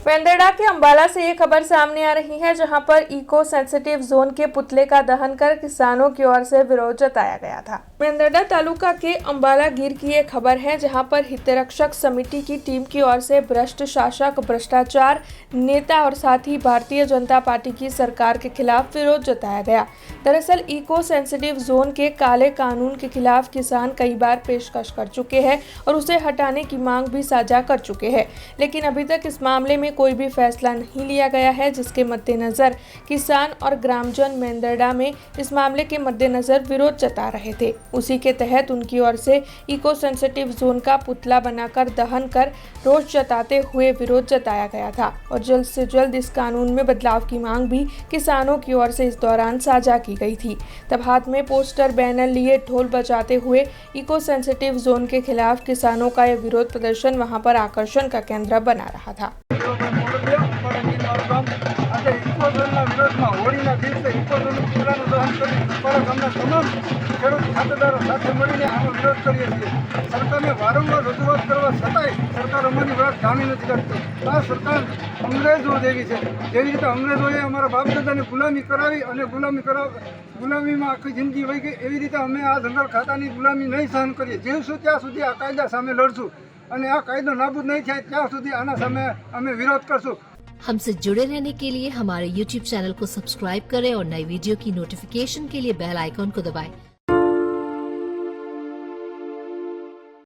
मेंदरडा के अंबाला से ये खबर सामने आ रही है, जहां पर इको सेंसिटिव जोन के पुतले का दहन कर किसानों की ओर से विरोध जताया गया था। मेंदरडा तालुका के अंबाला गिर की ये खबर है, जहां पर हितरक्षक समिति की टीम की ओर से भ्रष्ट शासक, भ्रष्टाचार नेता और साथ ही भारतीय जनता पार्टी की सरकार के खिलाफ विरोध जताया गया। दरअसल इको सेंसिटिव जोन के काले कानून के खिलाफ किसान कई बार पेशकश कर चुके हैं और उसे हटाने की मांग भी साझा कर चुके हैं, लेकिन अभी तक इस मामले में कोई भी फैसला नहीं लिया गया है, जिसके मद्देनजर किसान और ग्रामजन मेंदरडा में इस मामले के मद्देनजर विरोध जता रहे थे। उसी के तहत उनकी ओर से इको सेंसिटिव जोन का पुतला बनाकर दहन कर रोष जताते हुए विरोध जताया गया था और जल्द से जल्द इस कानून में बदलाव की मांग भी किसानों की ओर से इस दौरान साझा की गई थी। तब हाथ में पोस्टर, बैनर लिए ढोल बजाते हुए इको सेंसिटिव जोन के खिलाफ किसानों का यह विरोध प्रदर्शन वहां पर आकर्षण का केंद्र बना रहा था। सरकारने वारंवार रजूआत કરવા છતાંય સરકાર અમારી વાત જામી નથી કરતી। આ સરકાર અંગ્રેજો જેવી છે, જેવી રીતે અંગ્રેજોએ અમારા બાપ દાદાને ગુલામી કરાવી અને ગુલામીમાં આખી જિંદગી વહી ગઈ, એવી રીતે અમે આ જંગલ ખાતાની ગુલામી નહીં સહન કરીએ। જીવશું ત્યાં સુધી આ કાયદા સામે લડશું અને આ કાયદો નાબૂદ નહીં થાય ત્યાં સુધી આના સામે અમે વિરોધ કરશું। हमसे जुड़े रहने के लिए हमारे YouTube चैनल को सब्सक्राइब करें और नई वीडियो की नोटिफिकेशन के लिए बेल आइकॉन को दबाएं।